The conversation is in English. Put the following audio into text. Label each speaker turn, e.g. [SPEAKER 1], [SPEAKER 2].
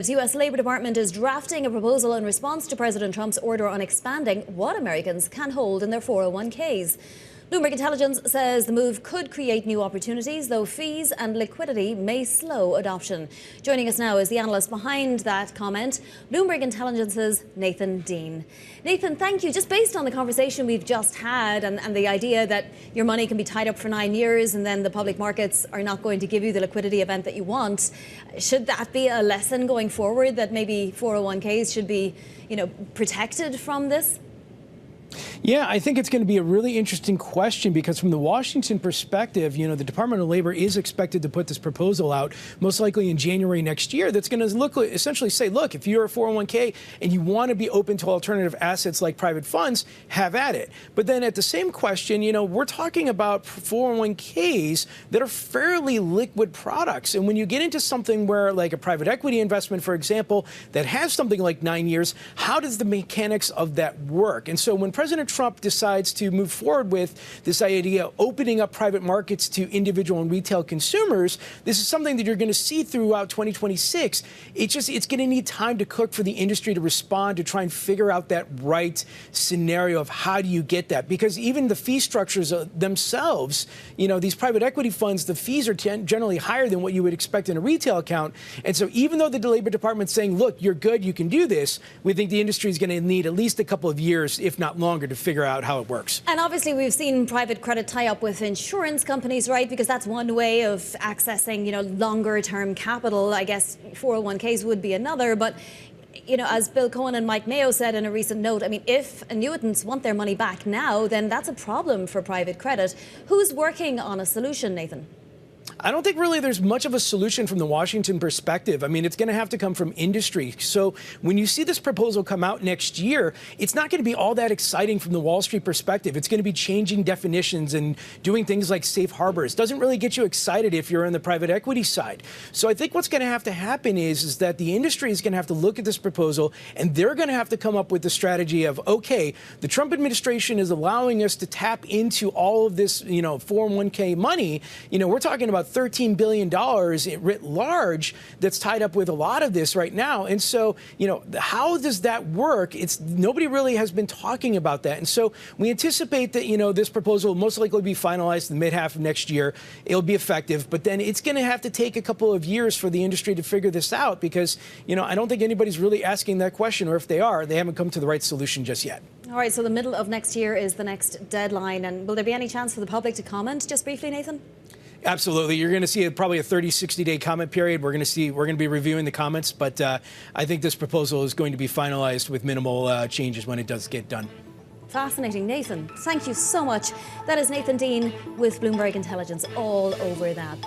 [SPEAKER 1] The U.S. Labor Department is drafting a proposal in response to President Trump's order on expanding what Americans can hold in their 401ks. Bloomberg Intelligence says the move could create new opportunities, though fees and liquidity may slow adoption. Joining us now is the analyst behind that comment, Bloomberg Intelligence's Nathan Dean. Nathan, thank you. Just based on the conversation we've just had and the idea that your money can be tied up for 9 years and then the public markets are not going to give you the liquidity event that you want, should that be a lesson going forward, that maybe 401ks should be, protected from this?
[SPEAKER 2] Yeah, I think it's going to be a really interesting question because from the Washington perspective, the Department of Labor is expected to put this proposal out most likely in January next year. That's going to essentially say, look, if you're a 401k and you want to be open to alternative assets like private funds, have at it. But then at the same question, we're talking about 401ks that are fairly liquid products. And when you get into something where like a private equity investment, for example, that has something like 9 years, how does the mechanics of that work? And so when President Trump decides to move forward with this idea of opening up private markets to individual and retail consumers, this is something that you're going to see throughout 2026. It's going to need time to cook for the industry to respond, to try and figure out that right scenario of how do you get that. Because even the fee structures themselves, these private equity funds, the fees are generally higher than what you would expect in a retail account. And so even though the Labor Department's saying, look, you're good, you can do this, we think the industry is going to need at least a couple of years, if not longer, to figure out how it works.
[SPEAKER 1] And obviously we've seen private credit tie up with insurance companies, right? Because that's one way of accessing, longer term capital. I guess 401ks would be another. But, as Bill Cohen and Mike Mayo said in a recent note, if annuitants want their money back now, then that's a problem for private credit. Who's working on a solution, Nathan?
[SPEAKER 2] I don't think really there's much of a solution from the Washington perspective. It's going to have to come from industry. So when you see this proposal come out next year, it's not going to be all that exciting from the Wall Street perspective. It's going to be changing definitions and doing things like safe harbors. It doesn't really get you excited if you're on the private equity side. So I think what's going to happen is that the industry is going to have to look at this proposal and they're going to have to come up with the strategy of, okay, the Trump administration is allowing us to tap into all of this, 401k money. We're talking about $13 billion writ large that's tied up with a lot of this right now. And so, how does that work? Nobody really has been talking about that. And so we anticipate that, this proposal will most likely be finalized in the mid-half of next year. It'll be effective. But then it's going to have to take a couple of years for the industry to figure this out because, I don't think anybody's really asking that question, or if they are, they haven't come to the right solution just yet.
[SPEAKER 1] All right, so the middle of next year is the next deadline. And will there be any chance for the public to comment just briefly, Nathan?
[SPEAKER 2] Absolutely. You're going to see probably a 30, 60-day comment period. We're going to be reviewing the comments, but I think this proposal is going to be finalized with minimal changes when it does get done.
[SPEAKER 1] Fascinating. Nathan, thank you so much. That is Nathan Dean with Bloomberg Intelligence all over that.